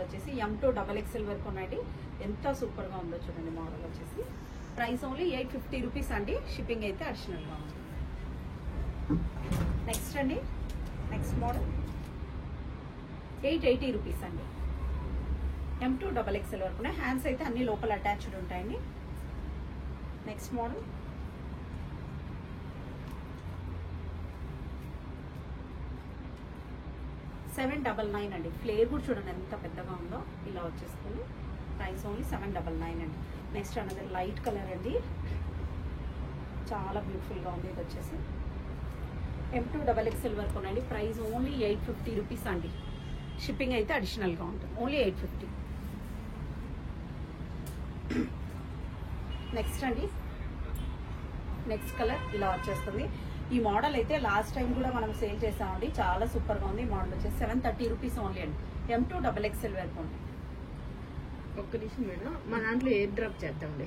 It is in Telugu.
వచ్చేసి M2 XXL వరకు ఉన్నాయండి. ఎంత సూపర్ గా ఉందో చూడండి. మోడల్ వచ్చేసి ప్రైస్ ఓన్లీ 850 రూపీస్ అండి. షిప్పింగ్ అయితే అడిషనల్ గా ఉంది. నెక్స్ట్ అండి, నెక్స్ట్ మోడల్ 880 రూపీస్ అండి. M2 XXL వరకు ఉన్నాయి. హ్యాండ్స్ అయితే అన్ని లోపల అటాచ్డ్ ఉంటాయండి. నెక్స్ట్ మోడల్ 799 అండి. ఫ్లేర్ కూడా చూడండి ఎంత పెద్దగా ఉందో. ఇలా వచ్చేస్తుంది. ప్రైస్ ఓన్లీ 799 అండి. నెక్స్ట్ అనదర్ లైట్ కలర్ అండి. చాలా బ్యూటిఫుల్ గా ఉంది. ఇది వచ్చేసి M2 XXL వరకు ఉన్నాయండి. ప్రైస్ ఓన్లీ 850 రూపీస్ అండి. షిప్పింగ్ అయితే అడిషనల్ గా ఉంటుంది. ఓన్లీ 850. నెక్స్ట్ అండి, నెక్స్ట్ కలర్ ఇలా వచ్చేస్తుంది. ఈ మోడల్ అయితే లాస్ట్ టైం కూడా మనం సేల్ చేసామండి. చాలా సూపర్ గా ఉంది. ఈ మోడల్ వచ్చేసి 730 రూపీస్ ఓన్లీ అండి. M2 XXL వరకు ఉంది. ఒక్క నిమిషం మేడం, మా దాంట్లో ఎయిర్ డ్రాప్ చేద్దాంలే.